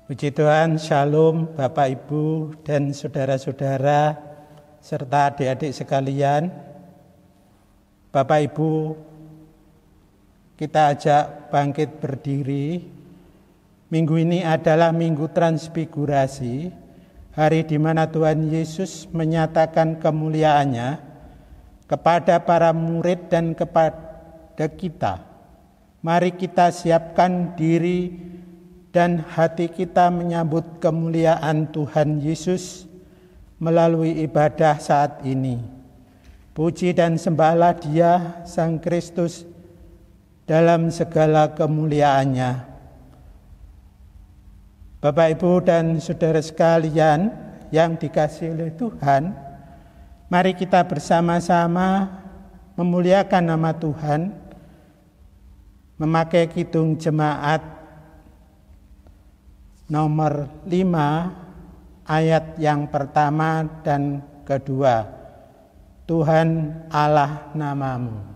Puji Tuhan, Shalom Bapak Ibu dan saudara-saudara serta adik-adik sekalian. Bapak Ibu, kita ajak bangkit berdiri. Minggu ini adalah Minggu Transfigurasi, hari di mana Tuhan Yesus menyatakan kemuliaannya kepada para murid dan kepada kita. Mari kita siapkan diri dan hati kita menyambut kemuliaan Tuhan Yesus melalui ibadah saat ini. Puji dan sembahlah Dia, Sang Kristus, dalam segala kemuliaannya. Bapak, Ibu, dan saudara sekalian yang dikasihi oleh Tuhan, mari kita bersama-sama memuliakan nama Tuhan, memakai kidung jemaat nomor 5 ayat yang pertama dan kedua. Tuhan Allah namamu.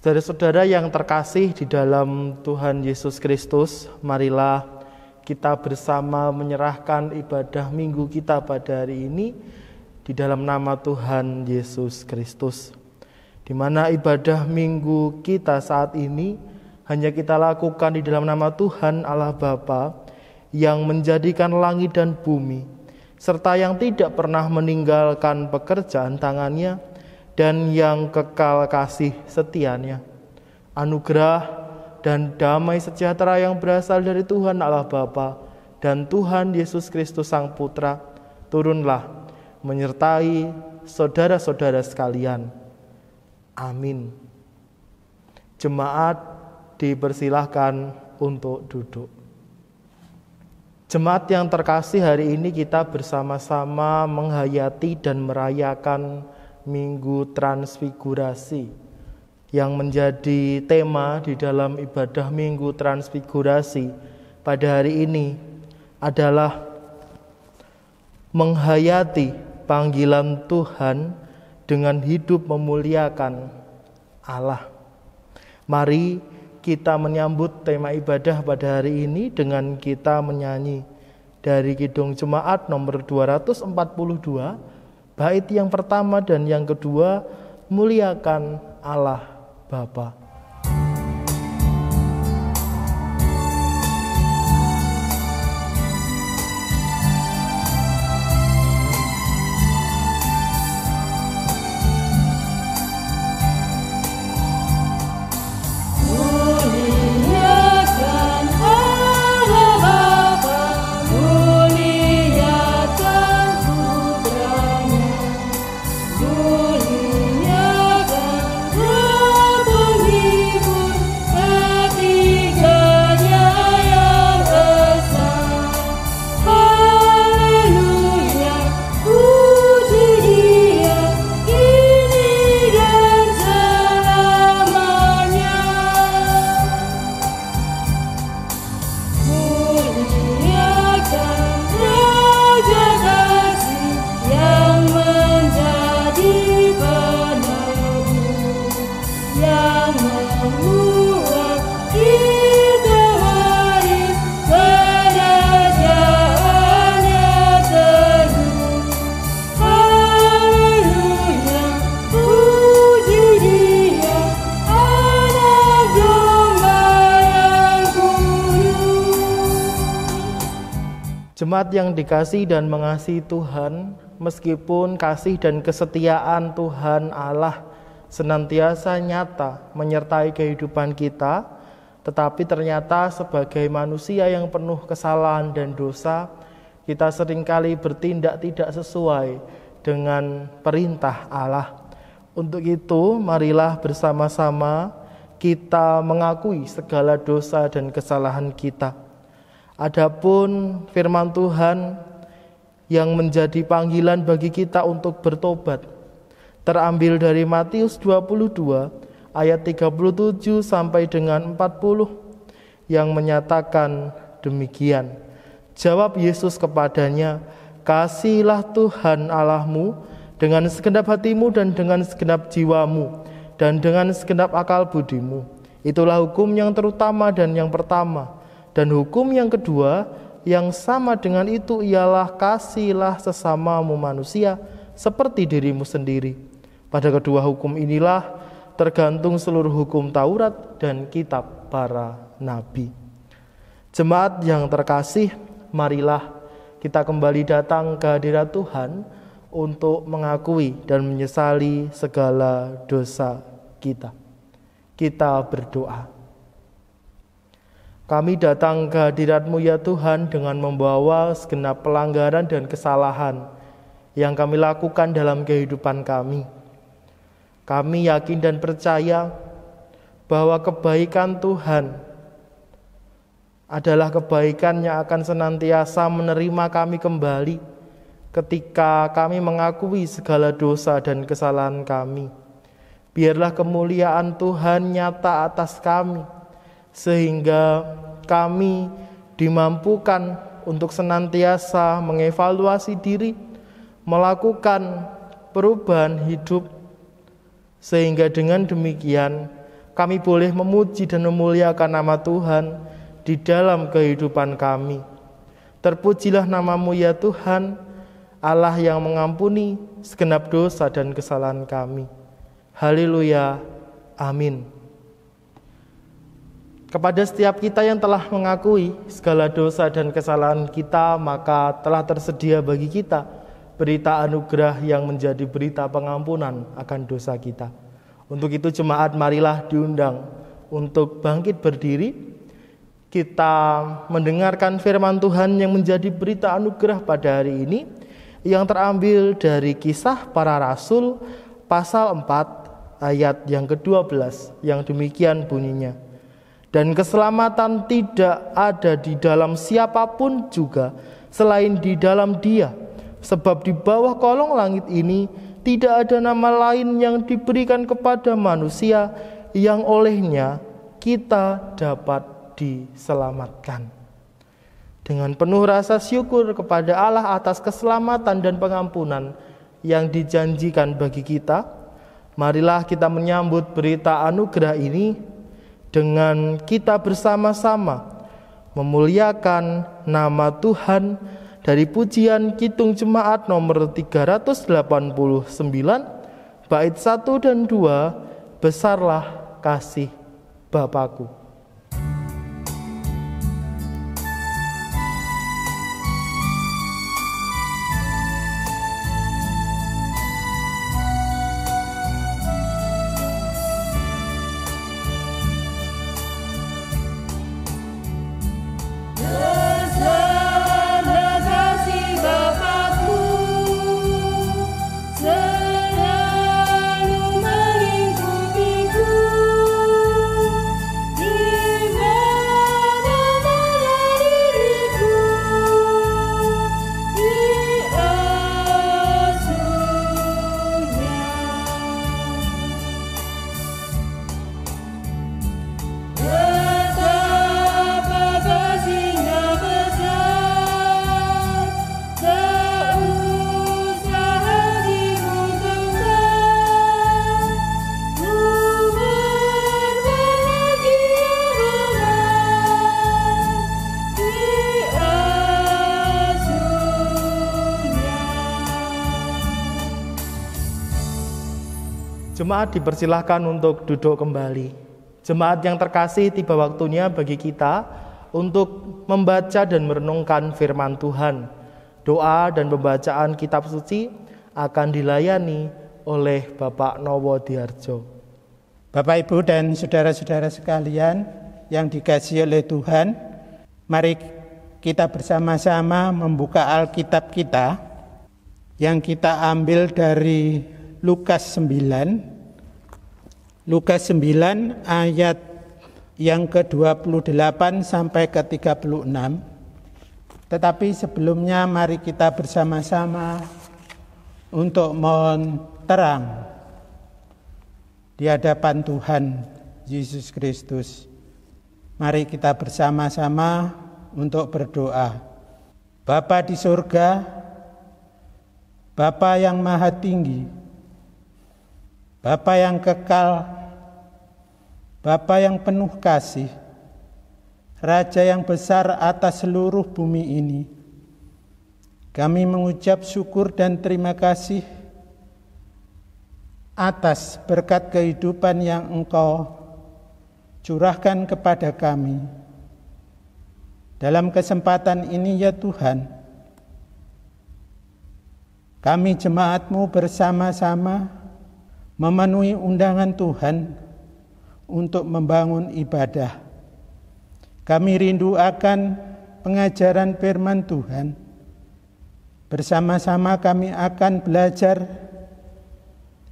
Saudara-saudara yang terkasih di dalam Tuhan Yesus Kristus, marilah kita bersama menyerahkan ibadah minggu kita pada hari ini di dalam nama Tuhan Yesus Kristus. Di mana ibadah minggu kita saat ini hanya kita lakukan di dalam nama Tuhan Allah Bapa yang menjadikan langit dan bumi, serta yang tidak pernah meninggalkan pekerjaan tangannya, dan yang kekal kasih setianya. Anugerah dan damai sejahtera yang berasal dari Tuhan Allah Bapa dan Tuhan Yesus Kristus Sang Putra turunlah menyertai saudara-saudara sekalian. Amin. Jemaat dipersilahkan untuk duduk. Jemaat yang terkasih, hari ini kita bersama-sama menghayati dan merayakan Minggu Transfigurasi yang menjadi tema di dalam ibadah Minggu Transfigurasi pada hari ini adalah menghayati panggilan Tuhan dengan hidup memuliakan Allah. Mari kita menyambut tema ibadah pada hari ini dengan kita menyanyi dari kidung jemaat nomor 242, bait yang pertama dan yang kedua, muliakan Allah Bapa. Muliakan Jemaat yang dikasihi dan mengasihi Tuhan, meskipun kasih dan kesetiaan Tuhan Allah senantiasa nyata menyertai kehidupan kita, tetapi ternyata sebagai manusia yang penuh kesalahan dan dosa, kita seringkali bertindak tidak sesuai dengan perintah Allah. Untuk itu, marilah bersama-sama kita mengakui segala dosa dan kesalahan kita. Adapun firman Tuhan yang menjadi panggilan bagi kita untuk bertobat terambil dari Matius 22 ayat 37 sampai dengan 40 yang menyatakan demikian. Jawab Yesus kepadanya, "Kasihilah Tuhan Allahmu dengan segenap hatimu dan dengan segenap jiwamu dan dengan segenap akal budimu. Itulah hukum yang terutama dan yang pertama. Dan hukum yang kedua yang sama dengan itu ialah kasihilah sesamamu manusia seperti dirimu sendiri. Pada kedua hukum inilah tergantung seluruh hukum Taurat dan kitab para nabi." Jemaat yang terkasih, marilah kita kembali datang ke hadirat Tuhan untuk mengakui dan menyesali segala dosa kita. Kita berdoa. Kami datang ke hadirat-Mu ya Tuhan dengan membawa segenap pelanggaran dan kesalahan yang kami lakukan dalam kehidupan kami. Kami yakin dan percaya bahwa kebaikan Tuhan adalah kebaikan yang akan senantiasa menerima kami kembali ketika kami mengakui segala dosa dan kesalahan kami. Biarlah kemuliaan Tuhan nyata atas kami, sehingga kami dimampukan untuk senantiasa mengevaluasi diri, melakukan perubahan hidup, sehingga dengan demikian kami boleh memuji dan memuliakan nama Tuhan di dalam kehidupan kami. Terpujilah nama-Mu ya Tuhan, Allah yang mengampuni segenap dosa dan kesalahan kami. Haleluya, amin. Kepada setiap kita yang telah mengakui segala dosa dan kesalahan kita, maka telah tersedia bagi kita berita anugerah yang menjadi berita pengampunan akan dosa kita. Untuk itu jemaat, marilah diundang untuk bangkit berdiri. Kita mendengarkan firman Tuhan yang menjadi berita anugerah pada hari ini, yang terambil dari Kisah Para Rasul pasal 4 ayat yang ke-12, yang demikian bunyinya. Dan keselamatan tidak ada di dalam siapapun juga selain di dalam Dia. Sebab di bawah kolong langit ini tidak ada nama lain yang diberikan kepada manusia yang olehnya kita dapat diselamatkan. Dengan penuh rasa syukur kepada Allah atas keselamatan dan pengampunan yang dijanjikan bagi kita, marilah kita menyambut berita anugerah ini dengan kita bersama-sama memuliakan nama Tuhan dari pujian Kidung Jemaat nomor 389, bait 1 dan 2, Besarlah Kasih Bapakku. Jemaat dipersilahkan untuk duduk kembali. Jemaat yang terkasih, tiba waktunya bagi kita untuk membaca dan merenungkan firman Tuhan. Doa dan pembacaan kitab suci akan dilayani oleh Bapak Nowo Diharjo. Bapak, Ibu, dan saudara-saudara sekalian yang dikasihi oleh Tuhan, mari kita bersama-sama membuka Alkitab kita yang kita ambil dari Lukas 9. Lukas 9 ayat yang ke-28 sampai ke-36. Tetapi sebelumnya mari kita bersama-sama untuk mohon terang di hadapan Tuhan Yesus Kristus. Mari kita bersama-sama untuk berdoa. Bapa di surga, Bapa yang maha tinggi, Bapa yang kekal, Bapa yang penuh kasih, Raja yang besar atas seluruh bumi ini, kami mengucap syukur dan terima kasih atas berkat kehidupan yang Engkau curahkan kepada kami. Dalam kesempatan ini ya Tuhan, kami jemaat-Mu bersama-sama memenuhi undangan Tuhan untuk membangun ibadah. Kami rindu akan pengajaran firman Tuhan. Bersama-sama kami akan belajar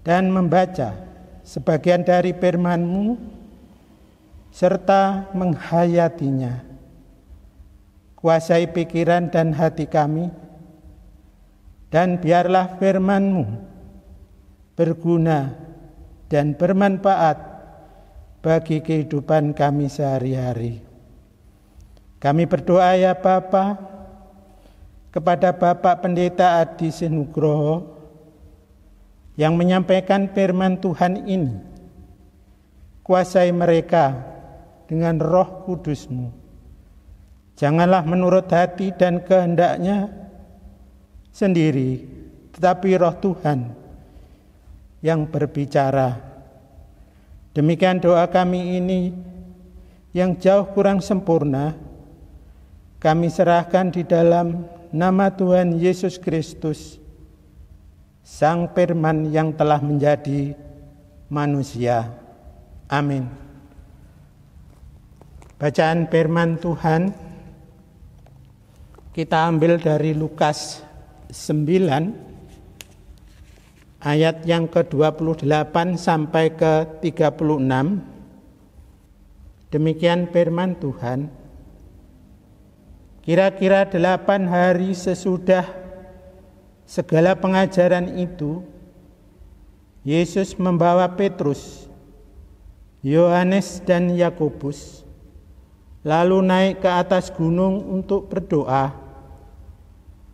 dan membaca sebagian dari firman-Mu serta menghayatinya. Kuasai pikiran dan hati kami, dan biarlah firman-Mu berguna dan bermanfaat bagi kehidupan kami sehari-hari. Kami berdoa ya Bapa, kepada Bapak Pendeta Adi Sinugroho yang menyampaikan firman Tuhan ini. Kuasai mereka dengan Roh Kudus-Mu. Janganlah menurut hati dan kehendaknya sendiri, tetapi Roh Tuhan yang berbicara. Demikian doa kami ini yang jauh kurang sempurna, kami serahkan di dalam nama Tuhan Yesus Kristus, Sang Firman yang telah menjadi manusia. Amin. Bacaan firman Tuhan kita ambil dari Lukas 9 ayat yang ke-28 sampai ke-36. Demikian firman Tuhan. Kira-kira 8 hari sesudah segala pengajaran itu, Yesus membawa Petrus, Yohanes dan Yakobus, lalu naik ke atas gunung untuk berdoa.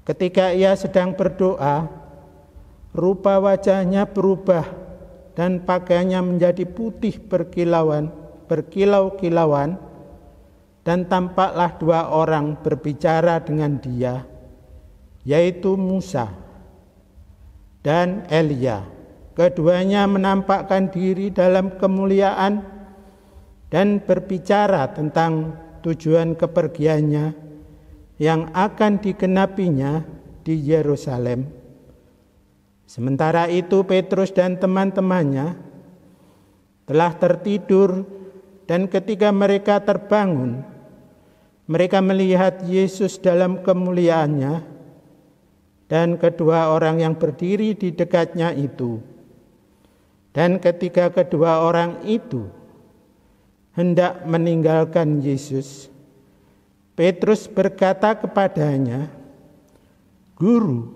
Ketika ia sedang berdoa, rupa wajahnya berubah dan pakaiannya menjadi putih berkilau-kilauan, dan tampaklah 2 orang berbicara dengan dia, yaitu Musa dan Elia. Keduanya menampakkan diri dalam kemuliaan dan berbicara tentang tujuan kepergiannya yang akan digenapinya di Yerusalem. Sementara itu Petrus dan teman-temannya telah tertidur, dan ketika mereka terbangun, mereka melihat Yesus dalam kemuliaannya dan kedua orang yang berdiri di dekatnya itu. Dan ketika kedua orang itu hendak meninggalkan Yesus, Petrus berkata kepadanya, "Guru,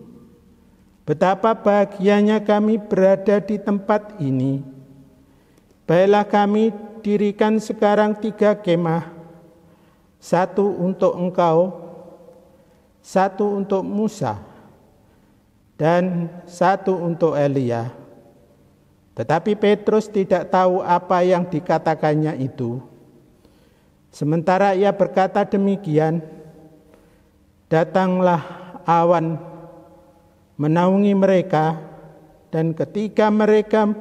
betapa bahagianya kami berada di tempat ini. Baiklah kami dirikan sekarang 3 kemah, 1 untuk engkau, 1 untuk Musa, dan 1 untuk Elia." Tetapi Petrus tidak tahu apa yang dikatakannya itu. Sementara ia berkata demikian, datanglah awan menaungi mereka, dan ketika mereka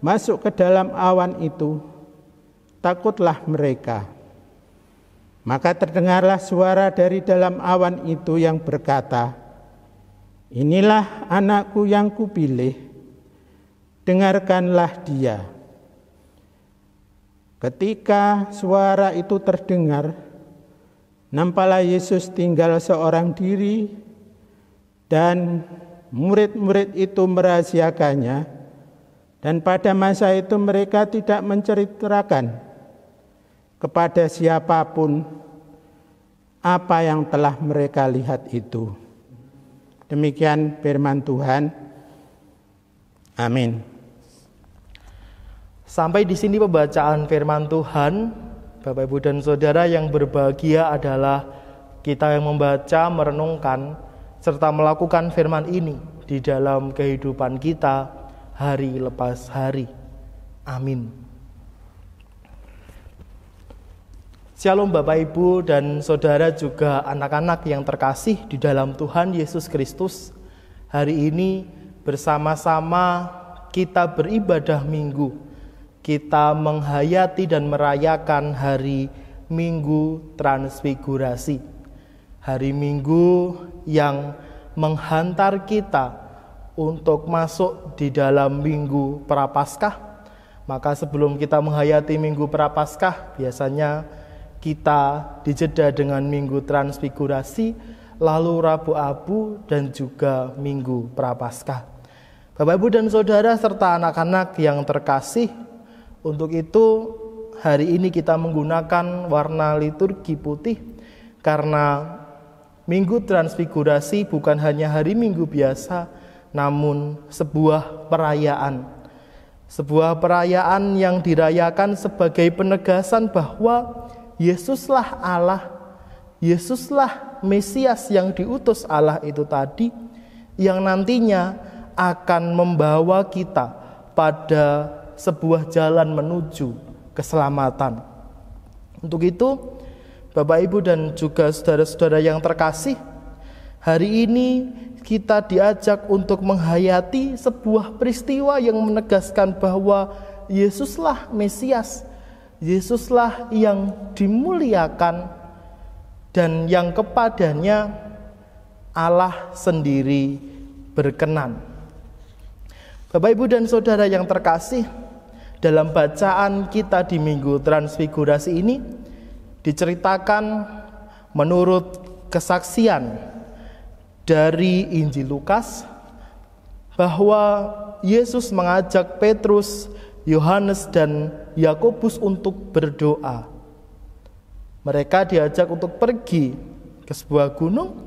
masuk ke dalam awan itu, takutlah mereka. Maka terdengarlah suara dari dalam awan itu yang berkata, "Inilah anakku yang kupilih, dengarkanlah dia." Ketika suara itu terdengar, nampaklah Yesus tinggal seorang diri dan murid-murid itu merahasiakannya, dan pada masa itu mereka tidak menceritakan kepada siapapun apa yang telah mereka lihat itu. Demikian firman Tuhan. Amin. Sampai di sini pembacaan firman Tuhan. Bapak, Ibu, dan Saudara yang berbahagia adalah kita yang membaca, merenungkan, serta melakukan firman ini di dalam kehidupan kita hari lepas hari. Amin. Shalom Bapak, Ibu, dan Saudara, juga anak-anak yang terkasih di dalam Tuhan Yesus Kristus. Hari ini bersama-sama kita beribadah minggu. Kita menghayati dan merayakan hari Minggu Transfigurasi. Hari Minggu yang menghantar kita untuk masuk di dalam Minggu Prapaskah. Maka sebelum kita menghayati Minggu Prapaskah, biasanya kita dijeda dengan Minggu Transfigurasi, lalu Rabu Abu, dan juga Minggu Prapaskah. Bapak, Ibu, dan Saudara, serta anak-anak yang terkasih, untuk itu hari ini kita menggunakan warna liturgi putih, karena Minggu Transfigurasi bukan hanya hari Minggu biasa, namun sebuah perayaan. Sebuah perayaan yang dirayakan sebagai penegasan bahwa Yesuslah Allah, Yesuslah Mesias yang diutus Allah itu tadi, yang nantinya akan membawa kita pada sebuah jalan menuju keselamatan. Untuk itu, Bapak, Ibu, dan juga saudara-saudara yang terkasih, hari ini kita diajak untuk menghayati sebuah peristiwa yang menegaskan bahwa Yesuslah Mesias, Yesuslah yang dimuliakan, dan yang kepadanya Allah sendiri berkenan. Bapak, Ibu, dan Saudara yang terkasih, dalam bacaan kita di Minggu Transfigurasi ini diceritakan menurut kesaksian dari Injil Lukas bahwa Yesus mengajak Petrus, Yohanes, dan Yakobus untuk berdoa. Mereka diajak untuk pergi ke sebuah gunung,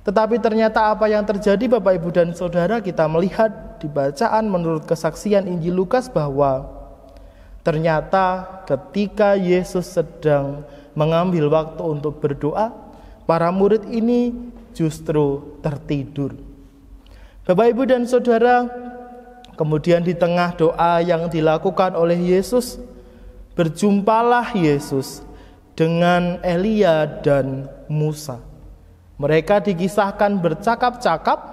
tetapi ternyata apa yang terjadi, Bapak, Ibu, dan Saudara, kita melihat di bacaan menurut kesaksian Injil Lukas bahwa ternyata ketika Yesus sedang mengambil waktu untuk berdoa, para murid ini justru tertidur. Bapak, Ibu, dan Saudara, kemudian di tengah doa yang dilakukan oleh Yesus, berjumpalah Yesus dengan Elia dan Musa. Mereka dikisahkan bercakap-cakap,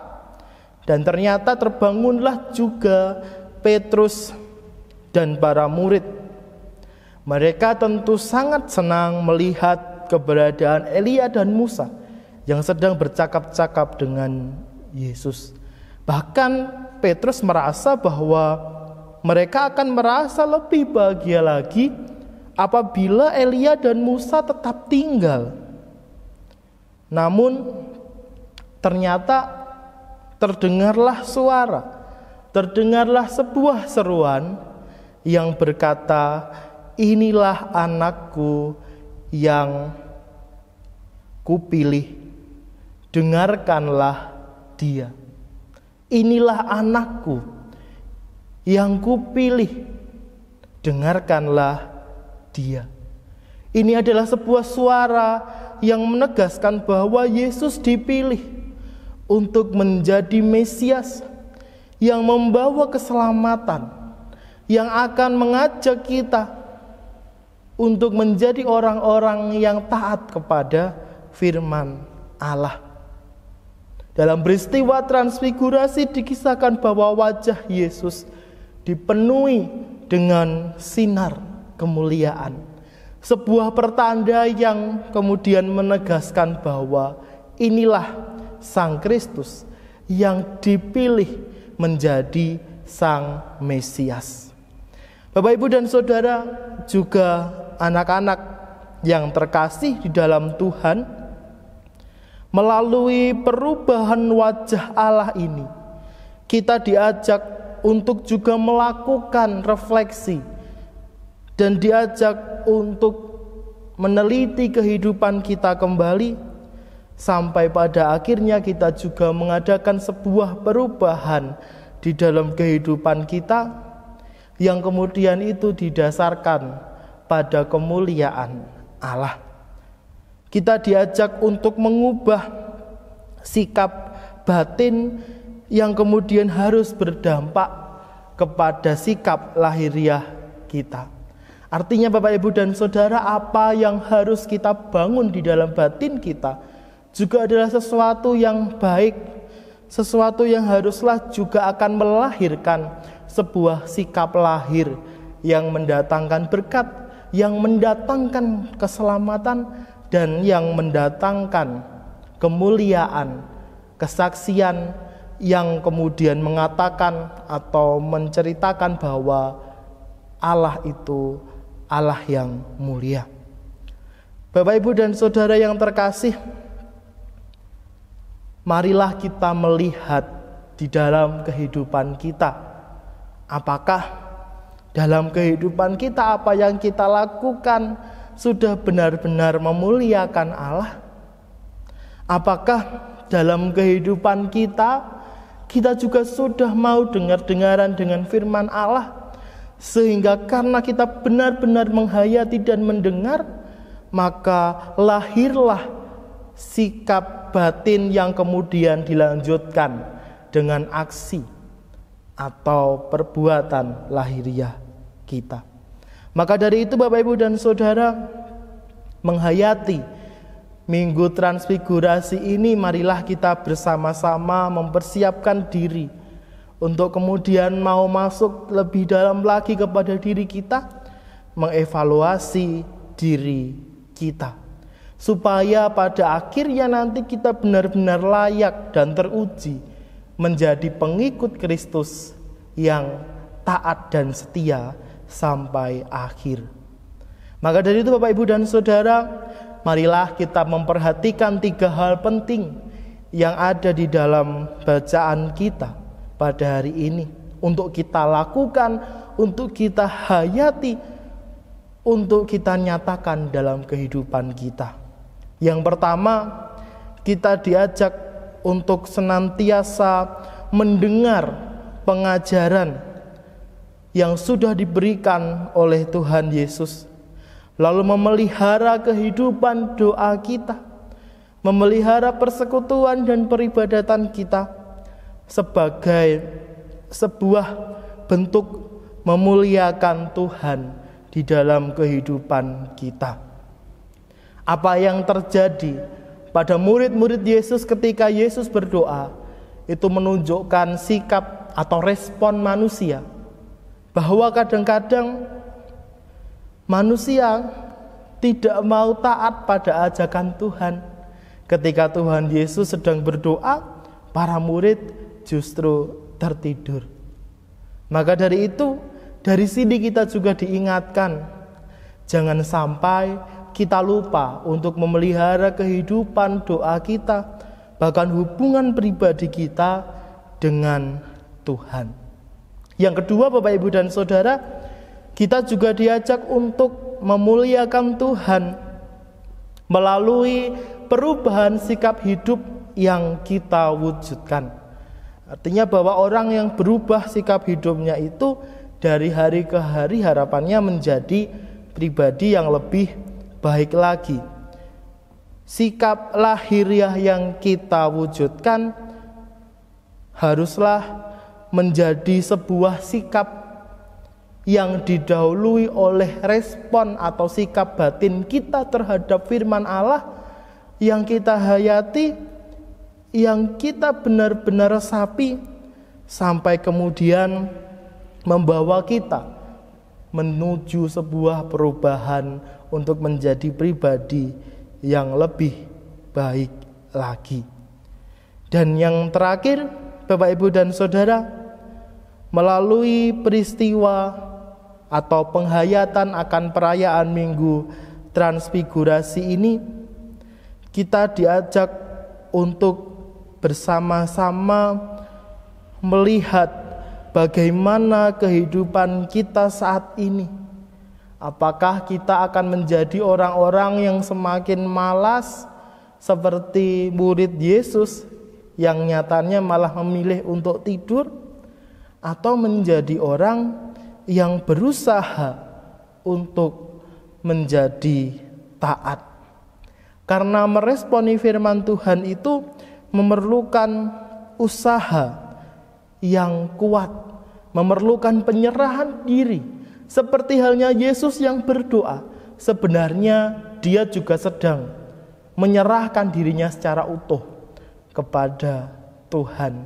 dan ternyata terbangunlah juga Petrus dan para murid. Mereka tentu sangat senang melihat keberadaan Elia dan Musa yang sedang bercakap-cakap dengan Yesus. Bahkan Petrus merasa bahwa mereka akan merasa lebih bahagia lagi apabila Elia dan Musa tetap tinggal. Namun ternyata terdengarlah suara, terdengarlah sebuah seruan yang berkata, "Inilah anakku yang kupilih, dengarkanlah dia." Inilah anakku yang kupilih, dengarkanlah dia. Ini adalah sebuah suara yang menegaskan bahwa Yesus dipilih untuk menjadi Mesias yang membawa keselamatan, yang akan mengajak kita untuk menjadi orang-orang yang taat kepada firman Allah. Dalam peristiwa transfigurasi dikisahkan bahwa wajah Yesus dipenuhi dengan sinar kemuliaan. Sebuah pertanda yang kemudian menegaskan bahwa inilah Sang Kristus yang dipilih menjadi Sang Mesias. Bapak, Ibu, dan Saudara, juga anak-anak yang terkasih di dalam Tuhan, melalui perubahan wajah Allah ini, kita diajak untuk juga melakukan refleksi dan diajak untuk meneliti kehidupan kita kembali, sampai pada akhirnya kita juga mengadakan sebuah perubahan di dalam kehidupan kita, yang kemudian itu didasarkan pada kemuliaan Allah. Kita diajak untuk mengubah sikap batin yang kemudian harus berdampak kepada sikap lahiriah kita. Artinya Bapak, Ibu, dan Saudara, apa yang harus kita bangun di dalam batin kita juga adalah sesuatu yang baik, sesuatu yang haruslah juga akan melahirkan sebuah sikap lahir yang mendatangkan berkat, yang mendatangkan keselamatan, dan yang mendatangkan kemuliaan, kesaksian yang kemudian mengatakan atau menceritakan bahwa Allah itu Allah yang mulia. Bapak, Ibu, dan Saudara yang terkasih, marilah kita melihat di dalam kehidupan kita, apakah dalam kehidupan kita apa yang kita lakukan sudah benar-benar memuliakan Allah? Apakah dalam kehidupan kita juga sudah mau dengar-dengaran dengan firman Allah, sehingga karena kita benar-benar menghayati dan mendengar, maka lahirlah sikap batin yang kemudian dilanjutkan dengan aksi atau perbuatan lahiriah kita. Maka dari itu Bapak, Ibu, dan Saudara, menghayati Minggu Transfigurasi ini, marilah kita bersama-sama mempersiapkan diri untuk kemudian mau masuk lebih dalam lagi kepada diri kita, mengevaluasi diri kita, supaya pada akhirnya nanti kita benar-benar layak dan teruji menjadi pengikut Kristus yang taat dan setia sampai akhir. Maka dari itu Bapak, Ibu, dan Saudara, marilah kita memperhatikan 3 hal penting yang ada di dalam bacaan kita pada hari ini, untuk kita lakukan, untuk kita hayati, untuk kita nyatakan dalam kehidupan kita. Yang pertama, kita diajak untuk senantiasa mendengar pengajaran yang sudah diberikan oleh Tuhan Yesus, lalu memelihara kehidupan doa kita, memelihara persekutuan dan peribadatan kita sebagai sebuah bentuk memuliakan Tuhan di dalam kehidupan kita. Apa yang terjadi pada murid-murid Yesus ketika Yesus berdoa, itu menunjukkan sikap atau respon manusia, bahwa kadang-kadang manusia tidak mau taat pada ajakan Tuhan. Ketika Tuhan Yesus sedang berdoa, para murid justru tertidur. Maka dari itu, dari sini kita juga diingatkan, jangan sampai kita lupa untuk memelihara kehidupan doa kita, bahkan hubungan pribadi kita dengan Tuhan. Yang kedua Bapak, Ibu, dan Saudara, kita juga diajak untuk memuliakan Tuhan melalui perubahan sikap hidup yang kita wujudkan. Artinya bahwa orang yang berubah sikap hidupnya itu dari hari ke hari harapannya menjadi pribadi yang lebih baik lagi. Sikap lahiriah yang kita wujudkan haruslah menjadi sebuah sikap yang didahului oleh respon atau sikap batin kita terhadap firman Allah yang kita hayati, yang kita benar-benar resapi, sampai kemudian membawa kita menuju sebuah perubahan untuk menjadi pribadi yang lebih baik lagi. Dan yang terakhir, Bapak, Ibu, dan Saudara, melalui peristiwa atau penghayatan akan perayaan Minggu Transfigurasi ini, kita diajak untuk bersama-sama melihat bagaimana kehidupan kita saat ini. Apakah kita akan menjadi orang-orang yang semakin malas seperti murid Yesus yang nyatanya malah memilih untuk tidur, atau menjadi orang yang berusaha untuk menjadi taat? Karena meresponi firman Tuhan itu memerlukan usaha yang kuat, memerlukan penyerahan diri. Seperti halnya Yesus yang berdoa, sebenarnya dia juga sedang menyerahkan dirinya secara utuh kepada Tuhan.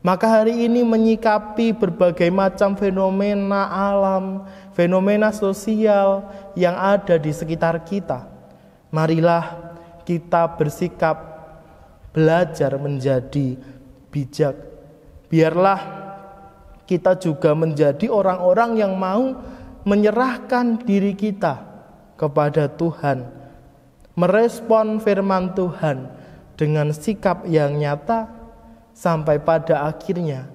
Maka hari ini menyikapi berbagai macam fenomena alam, fenomena sosial yang ada di sekitar kita, marilah kita bersikap belajar menjadi bijak. Biarlah kita juga menjadi orang-orang yang mau menyerahkan diri kita kepada Tuhan, merespon firman Tuhan dengan sikap yang nyata, sampai pada akhirnya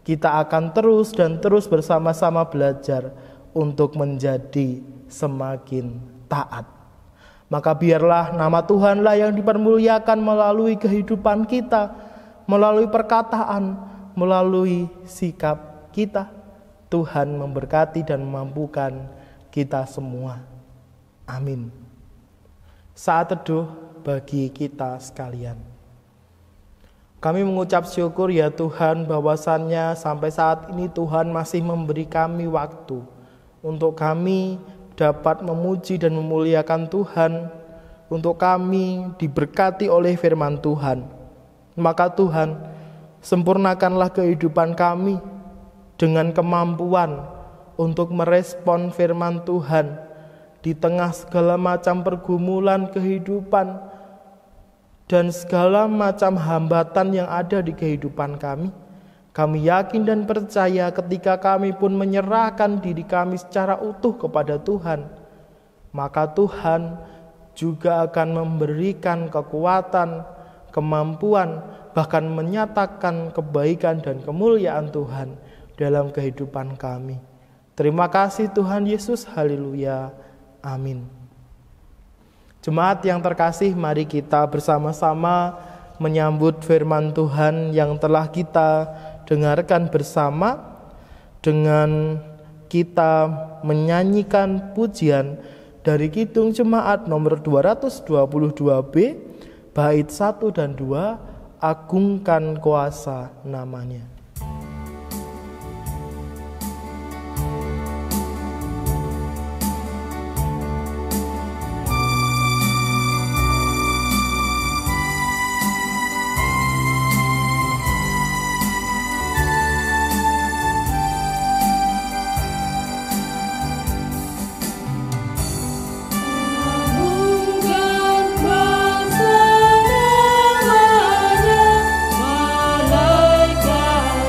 kita akan terus dan terus bersama-sama belajar untuk menjadi semakin taat. Maka biarlah nama Tuhanlah yang dipermuliakan melalui kehidupan kita, melalui perkataan, melalui sikap kita. Tuhan memberkati dan memampukan kita semua. Amin. Saat teduh bagi kita sekalian. Kami mengucap syukur ya Tuhan, bahwasannya sampai saat ini Tuhan masih memberi kami waktu untuk kami dapat memuji dan memuliakan Tuhan, untuk kami diberkati oleh firman Tuhan. Maka Tuhan, sempurnakanlah kehidupan kami dengan kemampuan untuk merespon firman Tuhan di tengah segala macam pergumulan kehidupan dan segala macam hambatan yang ada di kehidupan kami. Kami yakin dan percaya ketika kami pun menyerahkan diri kami secara utuh kepada Tuhan, maka Tuhan juga akan memberikan kekuatan, kemampuan, bahkan menyatakan kebaikan dan kemuliaan Tuhan dalam kehidupan kami. Terima kasih Tuhan Yesus, haleluya, amin. Jemaat yang terkasih, mari kita bersama-sama menyambut firman Tuhan yang telah kita dengarkan bersama dengan kita menyanyikan pujian dari Kidung Jemaat nomor 222B, bait 1 dan 2, agungkan kuasa namanya. Malaikat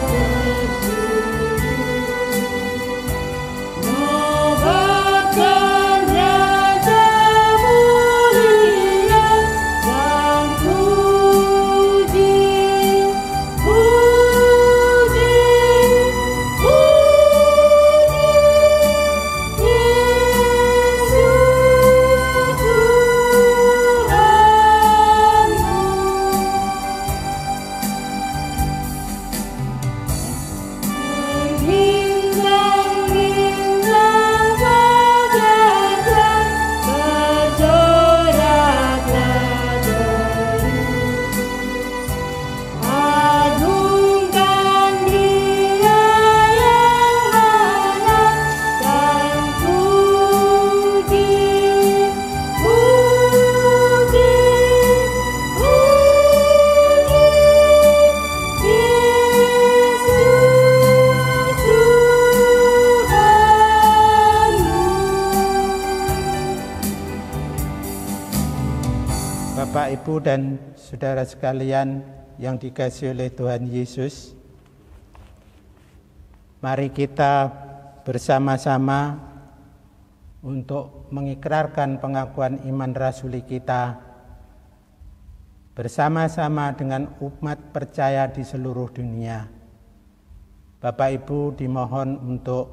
Ibu dan saudara sekalian yang dikasihi oleh Tuhan Yesus, mari kita bersama-sama untuk mengikrarkan pengakuan iman rasuli kita bersama-sama dengan umat percaya di seluruh dunia. Bapak Ibu dimohon untuk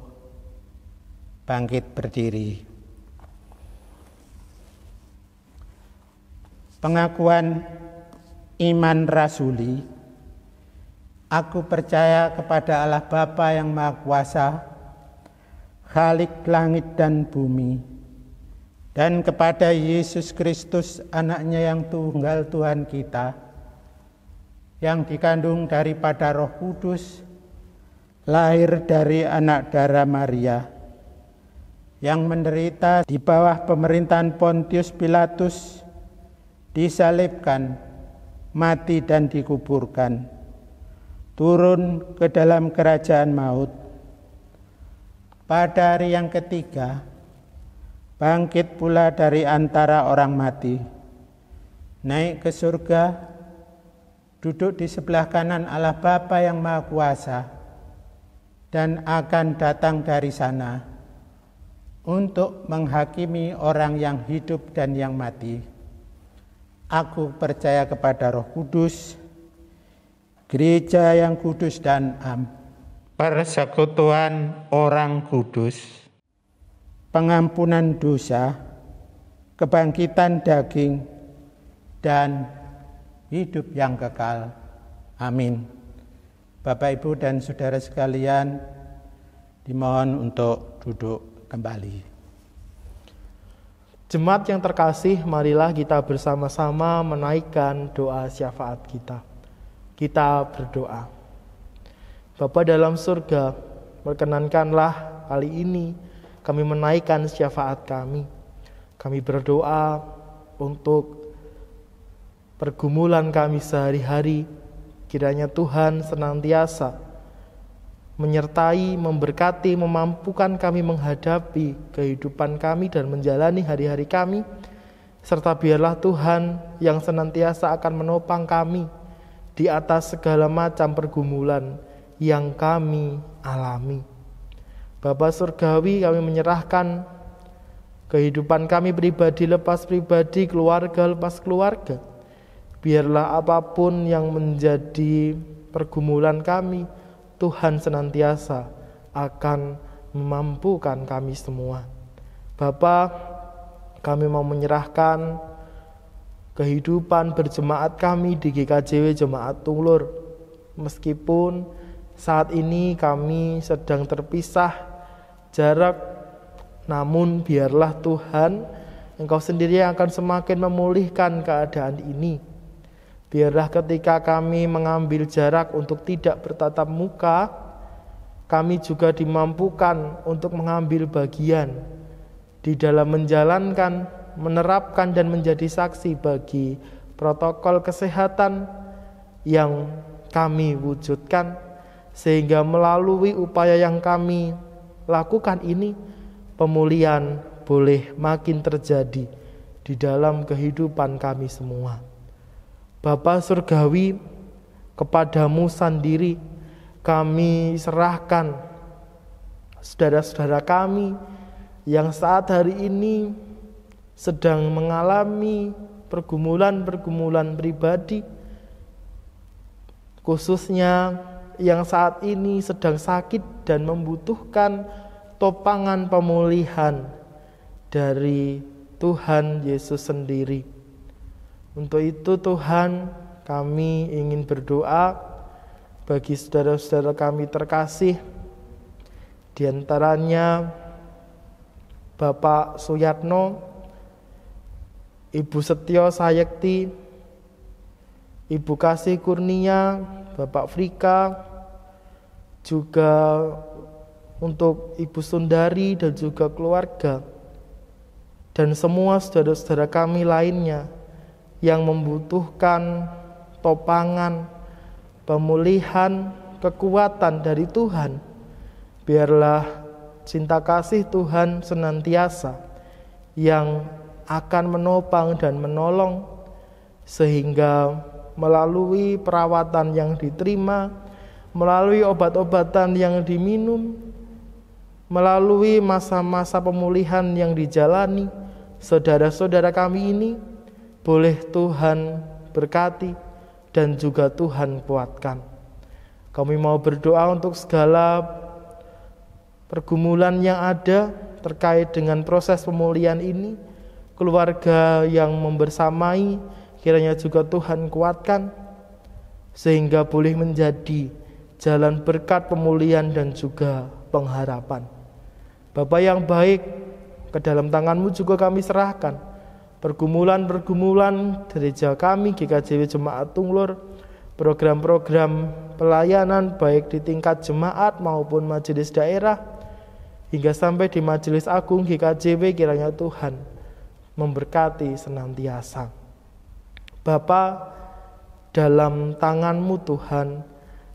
bangkit berdiri. Pengakuan iman rasuli. Aku percaya kepada Allah Bapa yang Maha Kuasa, Khalik langit dan bumi, dan kepada Yesus Kristus, anaknya yang tunggal Tuhan kita, yang dikandung daripada Roh Kudus, lahir dari anak darah Maria, yang menderita di bawah pemerintahan Pontius Pilatus, disalibkan, mati dan dikuburkan, turun ke dalam kerajaan maut. Pada hari yang ketiga, bangkit pula dari antara orang mati, naik ke surga, duduk di sebelah kanan Allah Bapa yang Maha Kuasa, dan akan datang dari sana untuk menghakimi orang yang hidup dan yang mati. Aku percaya kepada Roh Kudus, gereja yang kudus dan am, persekutuan orang kudus, pengampunan dosa, kebangkitan daging, dan hidup yang kekal. Amin. Bapak, Ibu, dan saudara sekalian, dimohon untuk duduk kembali. Jemaat yang terkasih, marilah kita bersama-sama menaikkan doa syafaat kita. Kita berdoa. Bapa dalam surga, perkenankanlah kali ini kami menaikkan syafaat kami. Kami berdoa untuk pergumulan kami sehari-hari. Kiranya Tuhan senantiasa menyertai, memberkati, memampukan kami menghadapi kehidupan kami dan menjalani hari-hari kami, serta biarlah Tuhan yang senantiasa akan menopang kami di atas segala macam pergumulan yang kami alami. Bapa Surgawi, kami menyerahkan kehidupan kami pribadi lepas pribadi, keluarga lepas keluarga. Biarlah apapun yang menjadi pergumulan kami, Tuhan senantiasa akan memampukan kami semua. Bapa, kami mau menyerahkan kehidupan berjemaat kami di GKJW Jemaat Tunglur. Meskipun saat ini kami sedang terpisah jarak, namun biarlah Tuhan, Engkau sendiri yang akan semakin memulihkan keadaan ini. Biarlah ketika kami mengambil jarak untuk tidak bertatap muka, kami juga dimampukan untuk mengambil bagian di dalam menjalankan, menerapkan dan menjadi saksi bagi protokol kesehatan yang kami wujudkan, sehingga melalui upaya yang kami lakukan ini, pemulihan boleh makin terjadi di dalam kehidupan kami semua. Bapa Surgawi, kepadamu sendiri kami serahkan saudara-saudara kami yang saat hari ini sedang mengalami pergumulan-pergumulan pribadi, khususnya yang saat ini sedang sakit dan membutuhkan topangan pemulihan dari Tuhan Yesus sendiri. Untuk itu Tuhan, kami ingin berdoa bagi saudara-saudara kami terkasih, di antaranya Bapak Suyatno, Ibu Setio Sayekti, Ibu Kasih Kurnia, Bapak Frika, juga untuk Ibu Sundari dan juga keluarga, dan semua saudara-saudara kami lainnya yang membutuhkan topangan, pemulihan, kekuatan dari Tuhan. Biarlah cinta kasih Tuhan senantiasa yang akan menopang dan menolong, sehingga melalui perawatan yang diterima, melalui obat-obatan yang diminum, melalui masa-masa pemulihan yang dijalani, saudara-saudara kami ini boleh Tuhan berkati dan juga Tuhan kuatkan. Kami mau berdoa untuk segala pergumulan yang ada terkait dengan proses pemulihan ini, keluarga yang membersamai, kiranya juga Tuhan kuatkan, sehingga boleh menjadi jalan berkat pemulihan dan juga pengharapan. Bapa yang baik, ke dalam tangan-Mu juga kami serahkan pergumulan-pergumulan gereja kami, GKJW Jemaat Tunglur, program-program pelayanan baik di tingkat jemaat maupun majelis daerah, hingga sampai di Majelis Agung GKJW, kiranya Tuhan memberkati senantiasa. Bapa, dalam tangan-Mu Tuhan,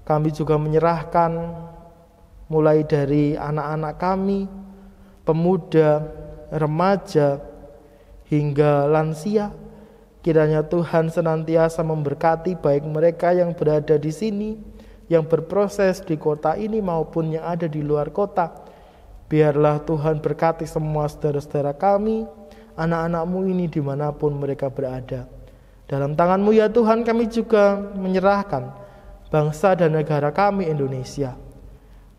kami juga menyerahkan mulai dari anak-anak kami, pemuda, remaja, hingga lansia. Kiranya Tuhan senantiasa memberkati baik mereka yang berada di sini, yang berproses di kota ini maupun yang ada di luar kota. Biarlah Tuhan berkati semua saudara-saudara kami, anak-anak-Mu ini dimanapun mereka berada. Dalam tangan-Mu ya Tuhan, kami juga menyerahkan bangsa dan negara kami Indonesia.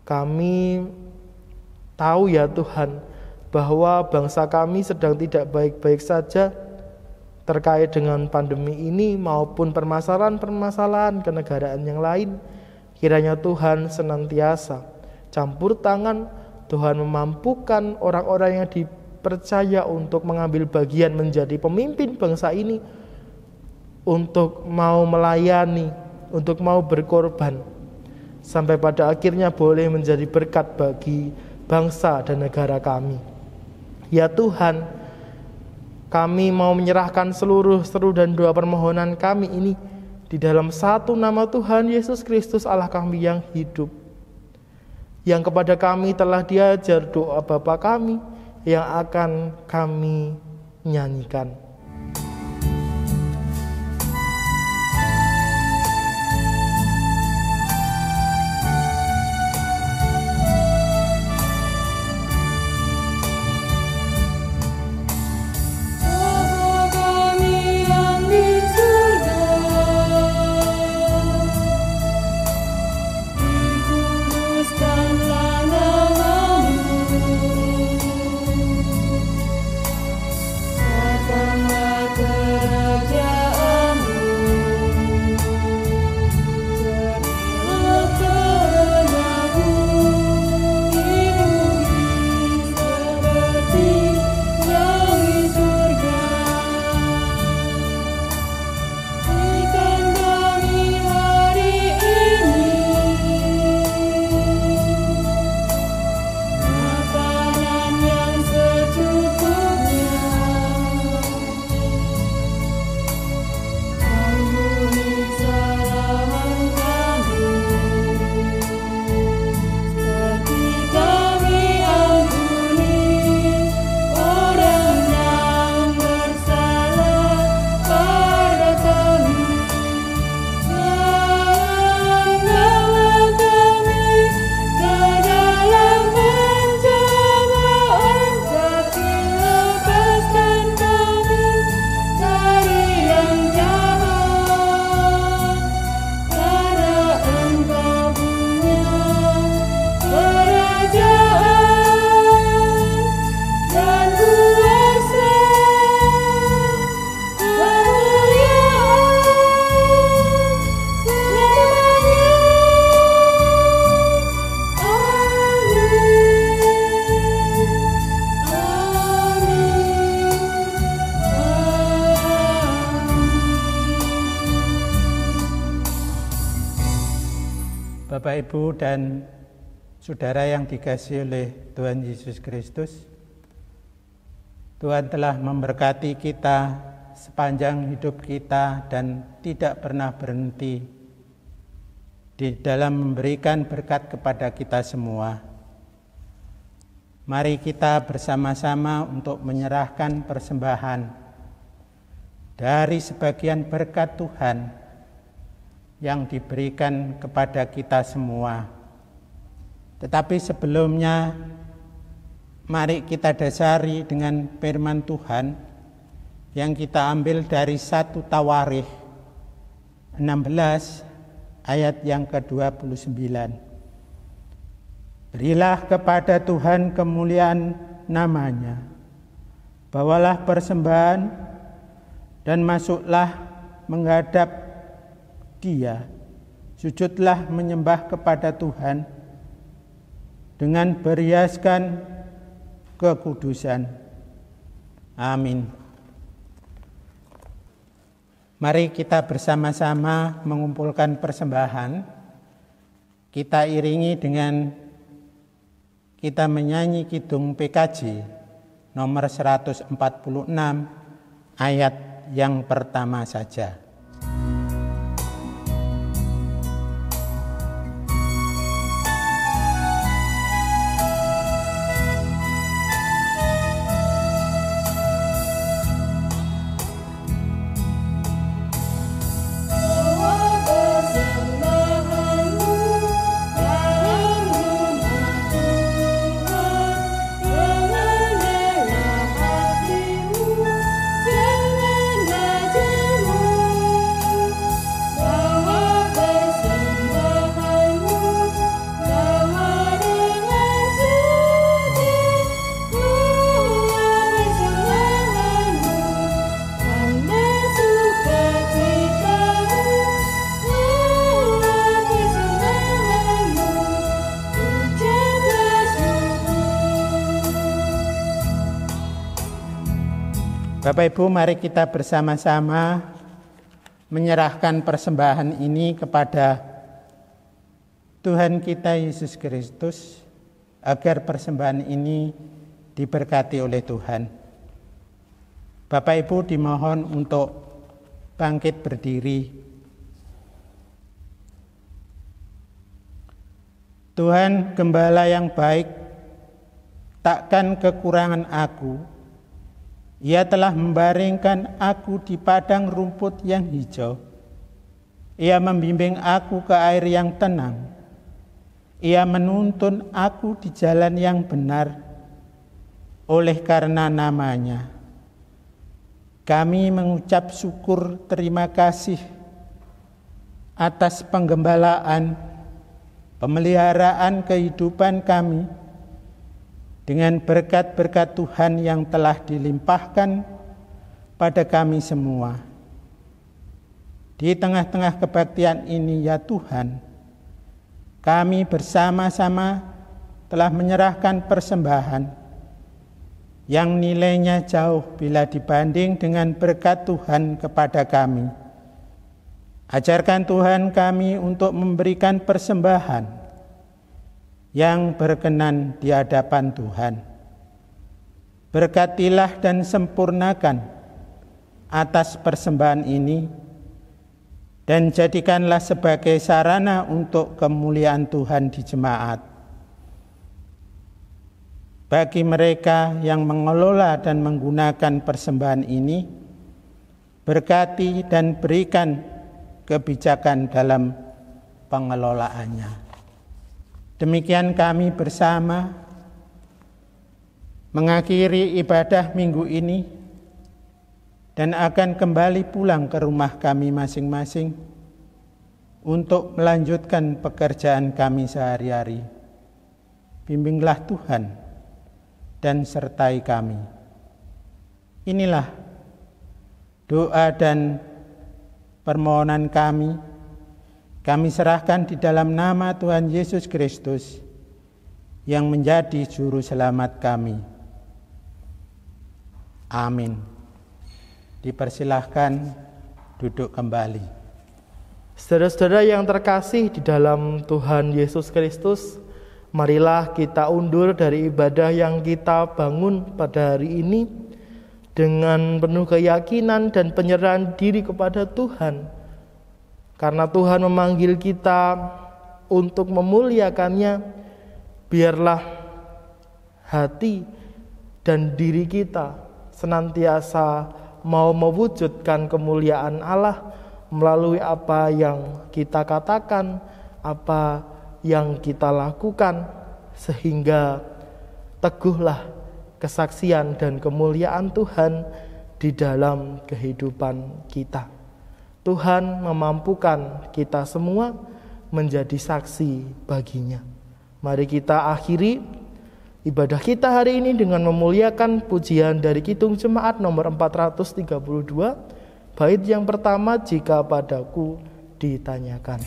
Kami tahu ya Tuhan, bahwa bangsa kami sedang tidak baik-baik saja terkait dengan pandemi ini maupun permasalahan-permasalahan kenegaraan yang lain. Kiranya Tuhan senantiasa campur tangan, Tuhan memampukan orang-orang yang dipercaya untuk mengambil bagian menjadi pemimpin bangsa ini, untuk mau melayani, untuk mau berkorban, sampai pada akhirnya boleh menjadi berkat bagi bangsa dan negara kami. Ya Tuhan, kami mau menyerahkan seluruh seru dan doa permohonan kami ini di dalam satu nama Tuhan Yesus Kristus Allah kami yang hidup, yang kepada kami telah diajar doa Bapa kami yang akan kami nyanyikan. Bapak, Ibu, dan saudara yang dikasihi oleh Tuhan Yesus Kristus, Tuhan telah memberkati kita sepanjang hidup kita dan tidak pernah berhenti di dalam memberikan berkat kepada kita semua. Mari kita bersama-sama untuk menyerahkan persembahan dari sebagian berkat Tuhan yang diberikan kepada kita semua. Tetapi sebelumnya, mari kita dasari dengan firman Tuhan yang kita ambil dari 1 Tawarikh 16 ayat yang ke-29. Berilah kepada Tuhan kemuliaan namanya, bawalah persembahan dan masuklah menghadap Dia, sujudlah menyembah kepada Tuhan dengan berhiaskan kekudusan. Amin. Mari kita bersama-sama mengumpulkan persembahan. Kita iringi dengan kita menyanyi kidung PKJ nomor 146 ayat yang pertama saja. Bapak Ibu, mari kita bersama-sama menyerahkan persembahan ini kepada Tuhan kita Yesus Kristus, agar persembahan ini diberkati oleh Tuhan. Bapak Ibu dimohon untuk bangkit berdiri. Tuhan Gembala yang baik, takkan kekurangan aku. Ia telah membaringkan aku di padang rumput yang hijau. Ia membimbing aku ke air yang tenang. Ia menuntun aku di jalan yang benar oleh karena namanya. Kami mengucap syukur terima kasih atas penggembalaan, pemeliharaan kehidupan kami, dengan berkat-berkat Tuhan yang telah dilimpahkan pada kami semua. Di tengah-tengah kebaktian ini ya Tuhan, kami bersama-sama telah menyerahkan persembahan yang nilainya jauh bila dibanding dengan berkat Tuhan kepada kami. Ajarkan Tuhan kami untuk memberikan persembahan yang berkenan di hadapan Tuhan. Berkatilah dan sempurnakan atas persembahan ini, dan jadikanlah sebagai sarana untuk kemuliaan Tuhan di jemaat. Bagi mereka yang mengelola dan menggunakan persembahan ini, berkati dan berikan kebijakan dalam pengelolaannya. Demikian kami bersama mengakhiri ibadah minggu ini dan akan kembali pulang ke rumah kami masing-masing untuk melanjutkan pekerjaan kami sehari-hari. Bimbinglah Tuhan dan sertai kami. Inilah doa dan permohonan kami. Kami serahkan di dalam nama Tuhan Yesus Kristus yang menjadi juru selamat kami. Amin. Dipersilahkan duduk kembali. Saudara-saudara yang terkasih di dalam Tuhan Yesus Kristus, marilah kita undur dari ibadah yang kita bangun pada hari ini dengan penuh keyakinan dan penyerahan diri kepada Tuhan. Karena Tuhan memanggil kita untuk memuliakannya, biarlah hati dan diri kita senantiasa mau mewujudkan kemuliaan Allah melalui apa yang kita katakan, apa yang kita lakukan, sehingga teguhlah kesaksian dan kemuliaan Tuhan di dalam kehidupan kita. Tuhan memampukan kita semua menjadi saksi baginya. Mari kita akhiri ibadah kita hari ini dengan memuliakan pujian dari Kidung Jemaat nomor 432, bait yang pertama, jika padaku ditanyakan.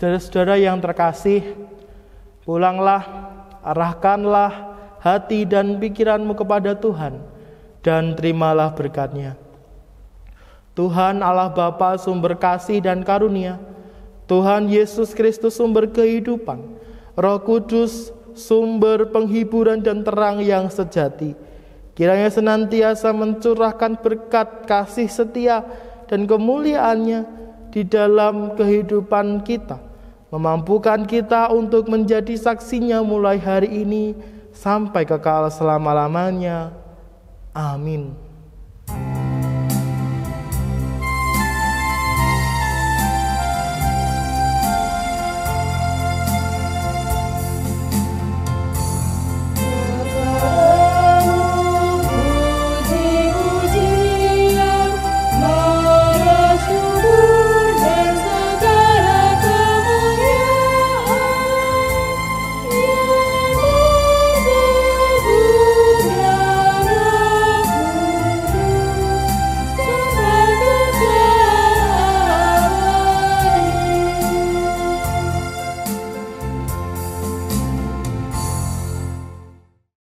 Saudara-saudara yang terkasih, pulanglah, arahkanlah hati dan pikiranmu kepada Tuhan, dan terimalah berkat-Nya. Tuhan Allah Bapa sumber kasih dan karunia, Tuhan Yesus Kristus sumber kehidupan, Roh Kudus sumber penghiburan dan terang yang sejati, kiranya senantiasa mencurahkan berkat kasih setia dan kemuliaan-Nya di dalam kehidupan kita, memampukan kita untuk menjadi saksinya mulai hari ini sampai kekal selama-lamanya. Amin.